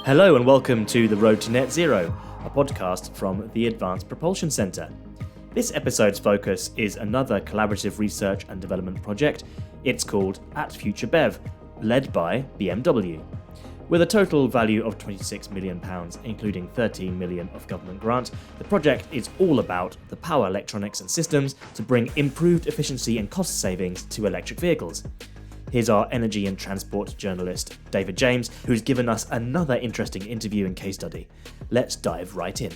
Hello and welcome to The Road to Net Zero, a podcast from the Advanced Propulsion Centre. This episode's focus is another collaborative research and development project. It's called At Future BEV, led by BMW. With a total value of £26 million, including £13 million of government grant, the project is all about the power electronics and systems to bring improved efficiency and cost savings to electric vehicles. Here's our energy and transport journalist, David James, who's given us another interesting interview and case study. Let's dive right in.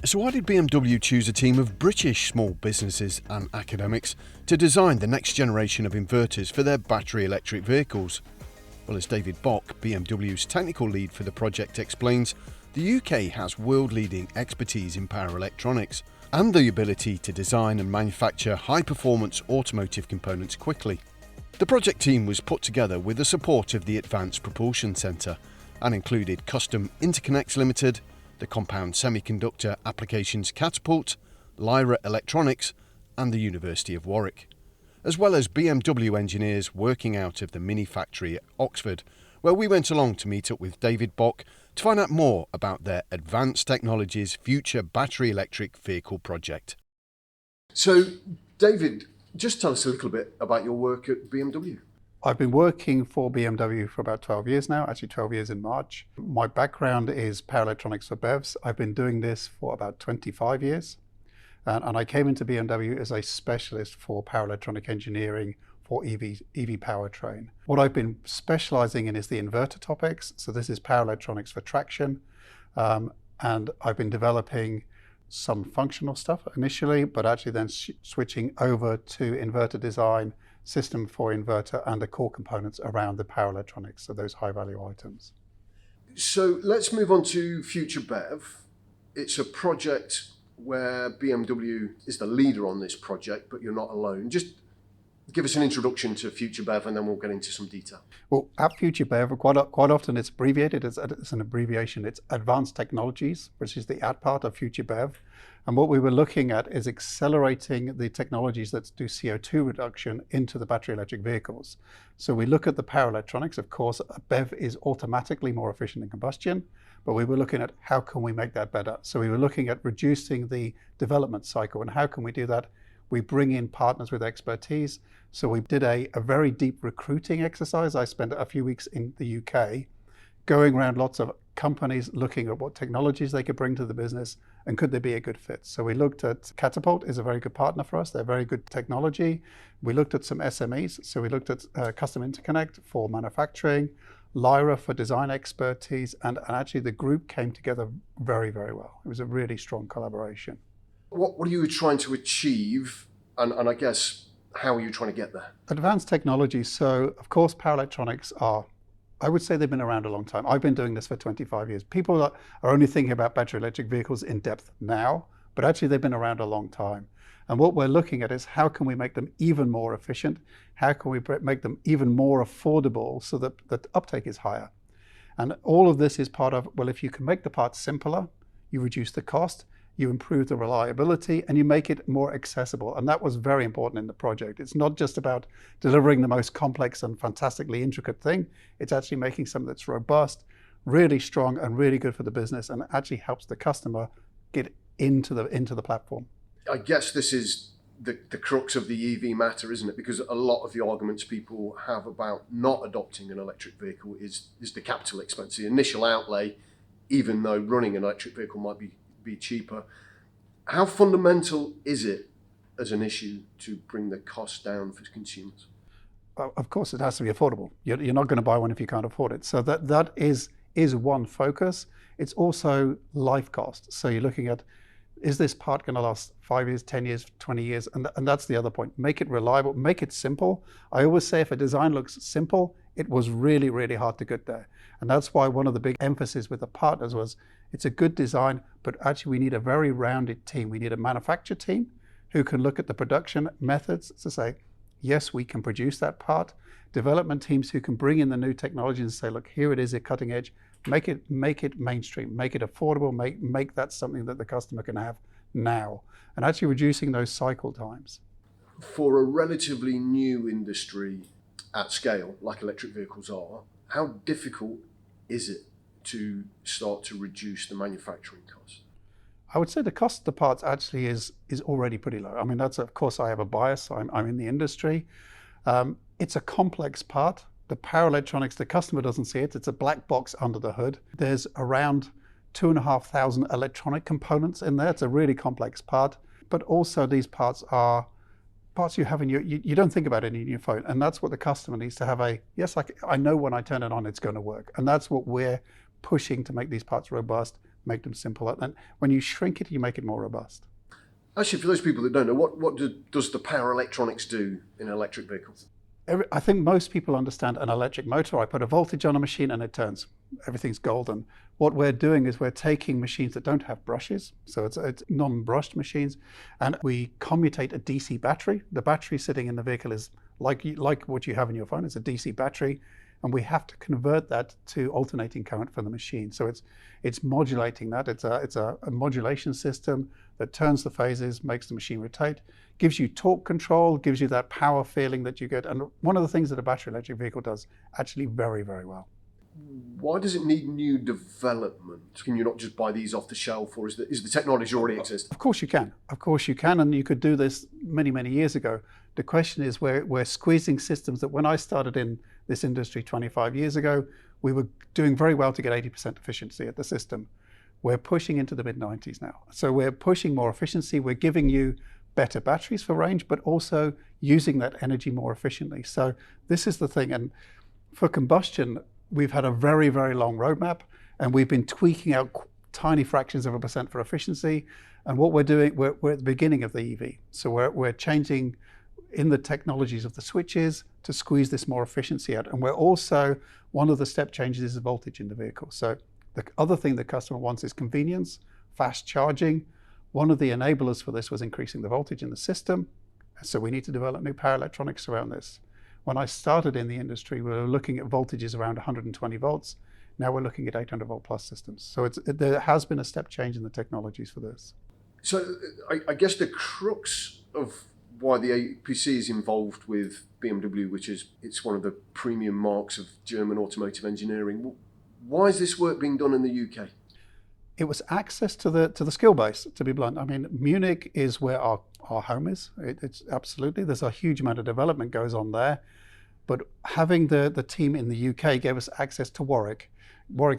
So why did BMW choose a team of British small businesses and academics to design the next generation of inverters for their battery electric vehicles? Well, as David Bock, BMW's technical lead for the project, explains, the UK has world-leading expertise in power electronics and the ability to design and manufacture high-performance automotive components quickly. The project team was put together with the support of the Advanced Propulsion Centre and included Custom Interconnects Limited, the Compound Semiconductor Applications Catapult, Lyra Electronics and the University of Warwick, as well as BMW engineers working out of the Mini factory at Oxford, where we went along to meet up with David Bock to find out more about their Advanced Technologies Future Battery Electric Vehicle project. So, David, just tell us a little bit about your work at BMW. I've been working for BMW for about 12 years now, actually 12 years in March. My background is power electronics for BEVs. I've been doing this for about 25 years. And I came into BMW as a specialist for power electronic engineering for EV powertrain. What I've been specializing in is the inverter topics. So this is power electronics for traction. And I've been developing some functional stuff initially, but actually then switching over to inverter design, system for inverter, and the core components around the power electronics, so those high value items. So let's move on to Future BEV. It's a project where BMW is the leader on this project, but you're not alone. Just give us an introduction to Future BEV and then we'll get into some detail. Well, at Future BEV, quite often it's abbreviated, it's an abbreviation, it's Advanced Technologies, which is the ad part of Future BEV. And what we were looking at is accelerating the technologies that do CO2 reduction into the battery electric vehicles. So we look at the power electronics. Of course, a BEV is automatically more efficient in combustion, but we were looking at how can we make that better. So we were looking at reducing the development cycle, and how can we do that? We bring in partners with expertise. So we did a very deep recruiting exercise. I spent a few weeks in the UK going around lots of companies, looking at what technologies they could bring to the business and could they be a good fit. So we looked at Catapult is a very good partner for us. They're very good technology. We looked at some SMEs. So we looked at Custom Interconnect for manufacturing, Lyra for design expertise, and actually the group came together very, very well. It was a really strong collaboration. What are you trying to achieve, and I guess, how are you trying to get there? Advanced technologies. So, of course, power electronics I would say they've been around a long time. I've been doing this for 25 years. People are only thinking about battery electric vehicles in depth now, but actually they've been around a long time. And what we're looking at is how can we make them even more efficient? How can we make them even more affordable so that the uptake is higher? And all of this is part of, well, if you can make the parts simpler, you reduce the cost, you improve the reliability, and you make it more accessible. And that was very important in the project. It's not just about delivering the most complex and fantastically intricate thing. It's actually making something that's robust, really strong, and really good for the business, and actually helps the customer get into the platform. I guess this is the crux of the EV matter, isn't it? Because a lot of the arguments people have about not adopting an electric vehicle is the capital expense, the initial outlay, even though running an electric vehicle might be cheaper. How fundamental is it as an issue to bring the cost down for consumers? Well, of course, it has to be affordable. You're not going to buy one if you can't afford it. So that is one focus. It's also life cost. So you're looking at, is this part going to last 5 years, 10 years, 20 years? And that's the other point. Make it reliable, make it simple. I always say if a design looks simple, it was really, really hard to get there. And that's why one of the big emphasis with the partners was it's a good design, but actually we need a very rounded team. We need a manufacture team who can look at the production methods to say, yes, we can produce that part. Development teams who can bring in the new technology and say, look, here it is at cutting edge. Make it mainstream, make it affordable, make that something that the customer can have now. And actually reducing those cycle times. For a relatively new industry at scale, like electric vehicles are, how difficult is it to start to reduce the manufacturing cost? I would say the cost of the parts actually is already pretty low. I mean, that's, of course, I have a bias. I'm in the industry. It's a complex part. The power electronics, the customer doesn't see it. It's a black box under the hood. There's around 2,500 electronic components in there. It's a really complex part. But also these parts are parts you have in you don't think about it in your phone. And that's what the customer needs to have I know when I turn it on, it's going to work. And that's what we're pushing to make these parts robust, make them simple. And when you shrink it, you make it more robust. Actually, for those people that don't know, what does the power electronics do in electric vehicles? I think most people understand an electric motor. I put a voltage on a machine and it turns. Everything's golden. What we're doing is we're taking machines that don't have brushes, so it's non-brushed machines, and we commutate a DC battery. The battery sitting in the vehicle is like what you have in your phone. It's a DC battery, and we have to convert that to alternating current for the machine. So it's modulating that. It's a modulation system that turns the phases, makes the machine rotate, gives you torque control, gives you that power feeling that you get. And one of the things that a battery electric vehicle does actually very, very well. Why does it need new development? Can you not just buy these off the shelf, or is the technology already exist? Of course you can. Of course you can, and you could do this many, many years ago. The question is we're squeezing systems that when I started in this industry 25 years ago, we were doing very well to get 80% efficiency at the system. We're pushing into the mid-90s now. So we're pushing more efficiency. We're giving you better batteries for range, but also using that energy more efficiently. So this is the thing. And for combustion, we've had a very, very long roadmap, and we've been tweaking out tiny fractions of a percent for efficiency. And what we're doing, we're at the beginning of the EV. So we're changing in the technologies of the switches to squeeze this more efficiency out. And we're also, one of the step changes is the voltage in the vehicle. So the other thing the customer wants is convenience, fast charging. One of the enablers for this was increasing the voltage in the system. So we need to develop new power electronics around this. When I started in the industry, we were looking at voltages around 120 volts. Now we're looking at 800 volt plus systems. So there has been a step change in the technologies for this. So I guess the crux of why the APC is involved with BMW, which is it's one of the premium marks of German automotive engineering. Why is this work being done in the UK? It was access to the skill base, to be blunt. I mean, Munich is where our home is. It's absolutely, there's a huge amount of development goes on there. But having the team in the UK gave us access to Warwick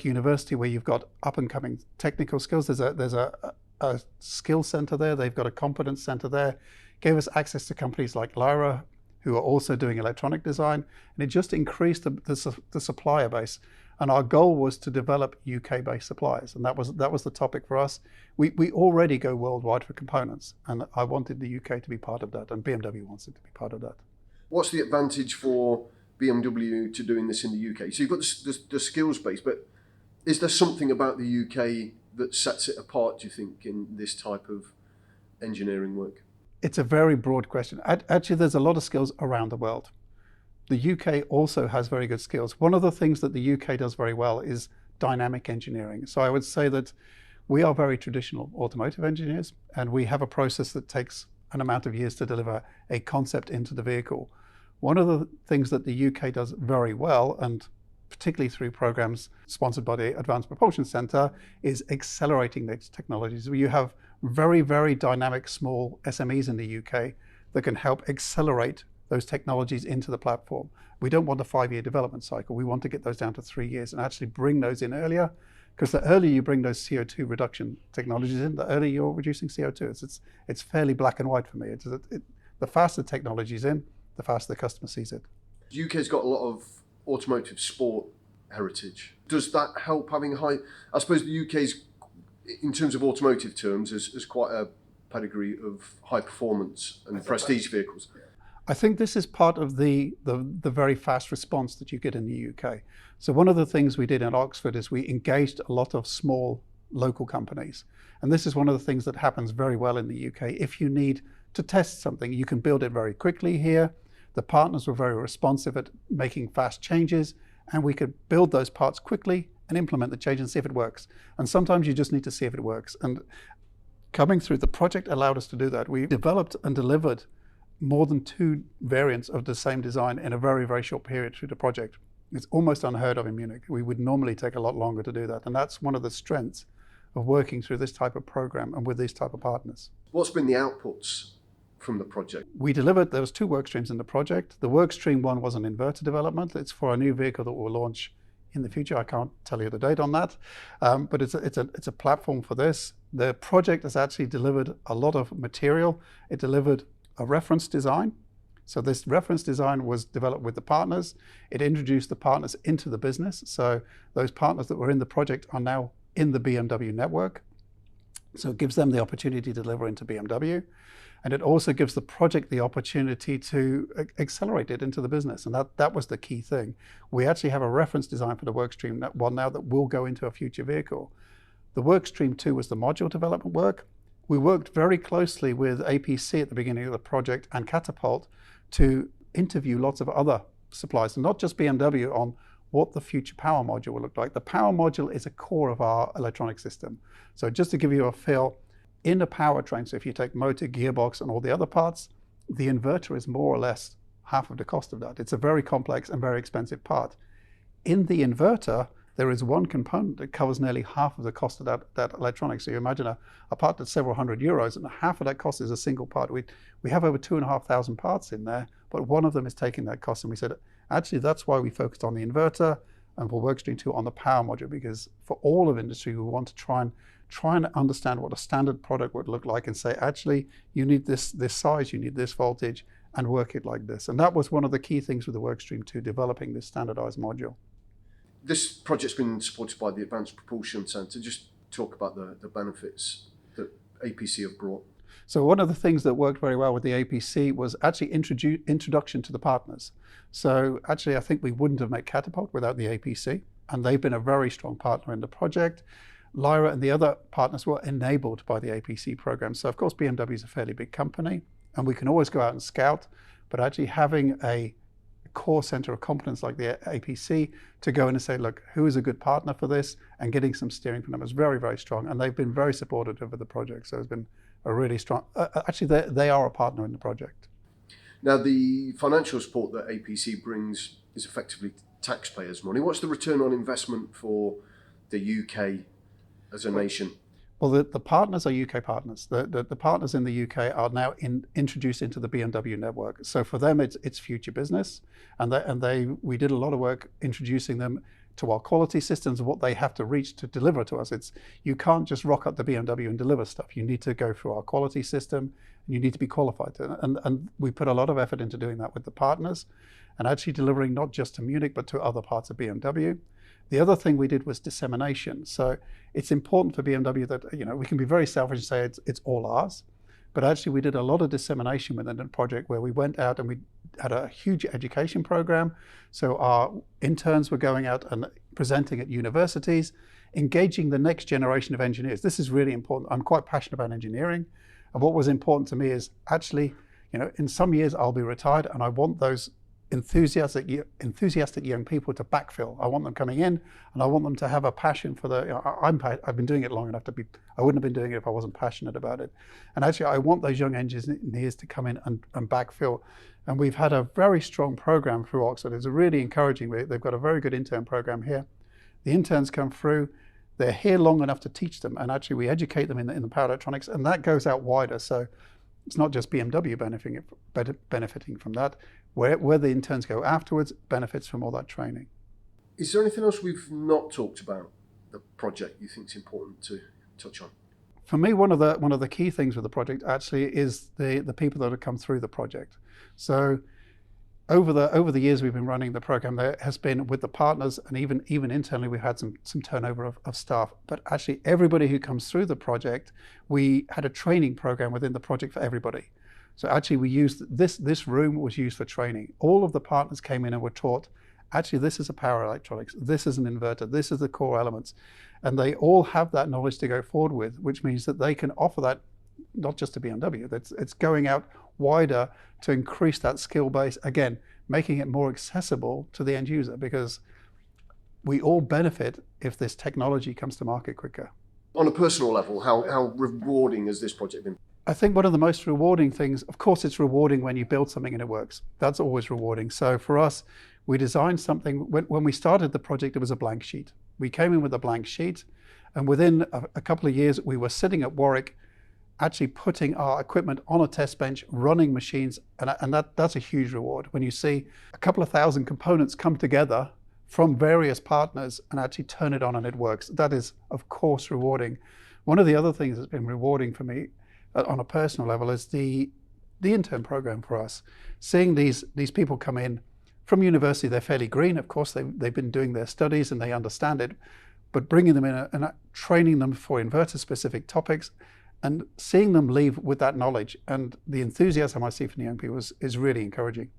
University, where you've got up and coming technical skills. There's a skill center there. They've got a competence center there. Gave us access to companies like Lyra, who are also doing electronic design, and it just increased the supplier base. And our goal was to develop UK-based suppliers, and that was the topic for us. We already go worldwide for components, and I wanted the UK to be part of that, and BMW wants it to be part of that. What's the advantage for BMW to doing this in the UK? So you've got the skills base, but is there something about the UK that sets it apart, do you think, in this type of engineering work? It's a very broad question. Actually, there's a lot of skills around the world. The UK also has very good skills. One of the things that the UK does very well is dynamic engineering. So I would say that we are very traditional automotive engineers, and we have a process that takes an amount of years to deliver a concept into the vehicle. One of the things that the UK does very well, and particularly through programs sponsored by the Advanced Propulsion Centre, is accelerating these technologies. You have very, very dynamic small SMEs in the UK that can help accelerate those technologies into the platform. We don't want a 5-year development cycle. We want to get those down to 3 years and actually bring those in earlier, because the earlier you bring those CO2 reduction technologies in, the earlier you're reducing CO2. It's fairly black and white for me. The faster the technology is in, the faster the customer sees it. The UK's got a lot of automotive sport heritage. Does that help having high? I suppose the UK's, in terms of automotive terms, is quite a pedigree of high performance and prestige vehicles. I think this is part of the very fast response that you get in the UK. So one of the things we did at Oxford is we engaged a lot of small local companies. And this is one of the things that happens very well in the UK. If you need to test something, you can build it very quickly here. The partners were very responsive at making fast changes, and we could build those parts quickly and implement the change and see if it works. And sometimes you just need to see if it works. And coming through, the project allowed us to do that. We developed and delivered more than 2 variants of the same design in a very, very short period through the project. It's almost unheard of in Munich. We would normally take a lot longer to do that. And that's one of the strengths of working through this type of program and with these type of partners. What's been the outputs from the project? We delivered, there was 2 work streams in the project. The work stream 1 was an inverter development. It's for a new vehicle that we'll launch in the future. I can't tell you the date on that, but it's a platform for this. The project has actually delivered a lot of material. It delivered a reference design. So this reference design was developed with the partners. It introduced the partners into the business. So those partners that were in the project are now in the BMW network. So it gives them the opportunity to deliver into BMW. And it also gives the project the opportunity to accelerate it into the business. And that was the key thing. We actually have a reference design for the work stream one now that will go into a future vehicle. The work stream 2 was the module development work. We worked very closely with APC at the beginning of the project and Catapult to interview lots of other suppliers, and not just BMW, on what the future power module will look like. The power module is a core of our electronic system. So just to give you a feel, in a powertrain, so if you take motor, gearbox, and all the other parts, the inverter is more or less half of the cost of that. It's a very complex and very expensive part. In the inverter, there is one component that covers nearly half of the cost of that electronics. So you imagine a part that's several €100, and half of that cost is a single part. We have over 2,500 parts in there, but one of them is taking that cost. And we said, actually, that's why we focused on the inverter and for workstream 2 on the power module, because for all of industry, we want to try and understand what a standard product would look like and say, actually, you need this size, you need this voltage, and work it like this. And that was one of the key things with the workstream 2, developing this standardized module. This project's been supported by the Advanced Propulsion Centre. Just talk about the benefits that APC have brought. So one of the things that worked very well with the APC was actually introduction to the partners. So actually, I think we wouldn't have made Catapult without the APC, and they've been a very strong partner in the project. Lyra and the other partners were enabled by the APC program. So of course, BMW is a fairly big company, and we can always go out and scout, but actually having a core center of competence like the APC to go in and say, look, who is a good partner for this, and getting some steering from them is very, very strong. And they've been very supportive of the project. So it's been a really strong, actually they are a partner in the project. Now, the financial support that APC brings is effectively taxpayers' money. What's the return on investment for the UK as a nation? Well, the partners are UK partners. The partners in the UK are now introduced into the BMW network. So for them, it's future business, and we did a lot of work introducing them to our quality systems, what they have to reach to deliver to us. You can't just rock up the BMW and deliver stuff. You need to go through our quality system, and you need to be qualified. And we put a lot of effort into doing that with the partners, and actually delivering not just to Munich, but to other parts of BMW. The other thing we did was dissemination. So it's important for BMW that, we can be very selfish and say it's all ours, but actually we did a lot of dissemination within the project where we went out and we had a huge education program. So our interns were going out and presenting at universities, engaging the next generation of engineers. This is really important. I'm quite passionate about engineering. And what was important to me is actually, in some years I'll be retired, and I want those enthusiastic young people to backfill. I want them coming in, and I want them to have a passion for I've been doing it long enough I wouldn't have been doing it if I wasn't passionate about it. And actually, I want those young engineers to come in and backfill. And we've had a very strong program through Oxford. It's really encouraging. They've got a very good intern program here. The interns come through, they're here long enough to teach them, and actually we educate them in the power electronics, and that goes out wider. So it's not just BMW benefiting from that. Where the interns go afterwards benefits from all that training. Is there anything else we've not talked about the project you think is important to touch on? For me, one of the key things with the project actually is the people that have come through the project. So over the years we've been running the program, there has been with the partners, and even internally we've had some turnover of staff. But actually everybody who comes through the project, we had a training program within the project for everybody. So actually we used this room was used for training. All of the partners came in and were taught, actually this is a power electronics, this is an inverter, this is the core elements. And they all have that knowledge to go forward with, which means that they can offer that not just to BMW, it's going out wider to increase that skill base, again, making it more accessible to the end user, because we all benefit if this technology comes to market quicker. On a personal level, how rewarding has this project been? I think one of the most rewarding things, of course, it's rewarding when you build something and it works. That's always rewarding. So for us, We designed something, when we started the project, it was a blank sheet. We came in with a blank sheet, and within a couple of years, we were sitting at Warwick, actually putting our equipment on a test bench, running machines, and that's a huge reward. When you see a couple of thousand components come together from various partners and actually turn it on and it works, that is, of course, rewarding. One of the other things that's been rewarding for me on a personal level is the intern program for us. Seeing these people come in from university, they're fairly green, of course, they've been doing their studies and they understand it, but bringing them in and training them for inverter-specific topics, and seeing them leave with that knowledge and the enthusiasm I see from the young people is really encouraging.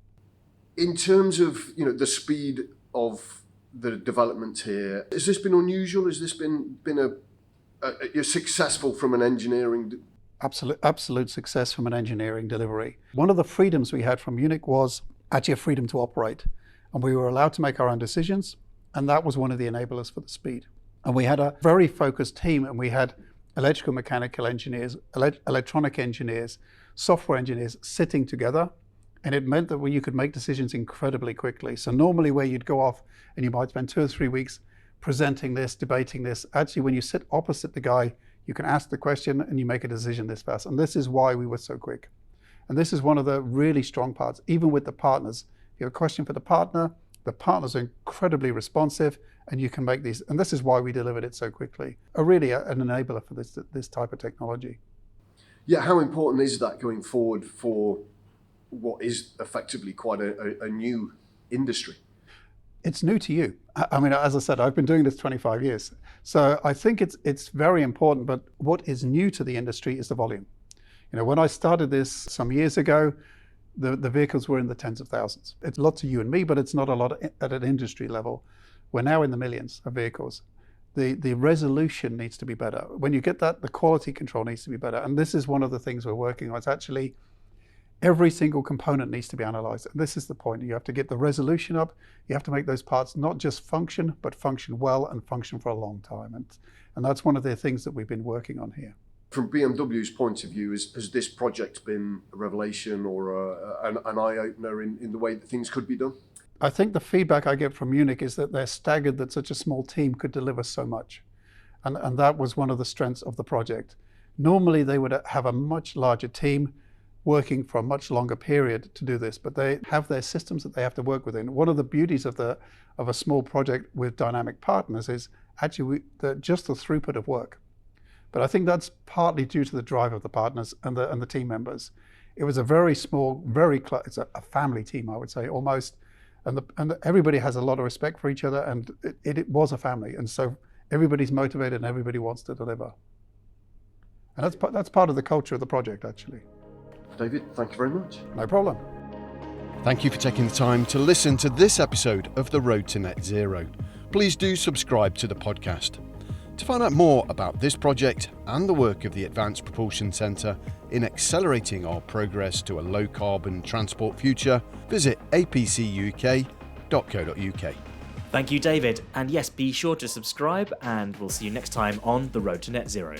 In terms of the speed of the development here, has this been unusual? Has this been a successful from an engineering? Absolute success from an engineering delivery. One of the freedoms we had from Munich was actually a freedom to operate, and we were allowed to make our own decisions, and that was one of the enablers for the speed. And we had a very focused team, and we had electrical mechanical engineers, electronic engineers, software engineers sitting together, and it meant that you could make decisions incredibly quickly. So normally where you'd go off and you might spend 2 or 3 weeks presenting this, debating this, actually when you sit opposite the guy, you can ask the question and you make a decision this fast. And this is why we were so quick. And this is one of the really strong parts, even with the partners. If you have a question for the partners are incredibly responsive, and you can make these, and this is why we delivered it so quickly. Really an enabler for this type of technology. Yeah, how important is that going forward for what is effectively quite a new industry? It's new to you. I mean, as I said, I've been doing this 25 years. So I think it's very important, but what is new to the industry is the volume. When I started this some years ago, the vehicles were in the tens of thousands. It's a lot to you and me, but it's not a lot at an industry level. We're now in the millions of vehicles. The resolution needs to be better. When you get that, the quality control needs to be better. And this is one of the things we're working on. It's actually every single component needs to be analyzed. And this is the point. You have to get the resolution up. You have to make those parts not just function, but function well and function for a long time. And that's one of the things that we've been working on here. From BMW's point of view, has this project been a revelation or an eye-opener in the way that things could be done? I think the feedback I get from Munich is that they're staggered that such a small team could deliver so much. And that was one of the strengths of the project. Normally they would have a much larger team working for a much longer period to do this, but they have their systems that they have to work within. One of the beauties of a small project with dynamic partners is actually just the throughput of work. But I think that's partly due to the drive of the partners and the team members. It was a very small, it's a family team, I would say, almost. And everybody has a lot of respect for each other, and it was a family. And so everybody's motivated and everybody wants to deliver. And that's part of the culture of the project, actually. David, thank you very much. No problem. Thank you for taking the time to listen to this episode of The Road to Net Zero. Please do subscribe to the podcast. To find out more about this project and the work of the Advanced Propulsion Centre in accelerating our progress to a low-carbon transport future, visit apcuk.co.uk. Thank you, David. And yes, be sure to subscribe, and we'll see you next time on The Road to Net Zero.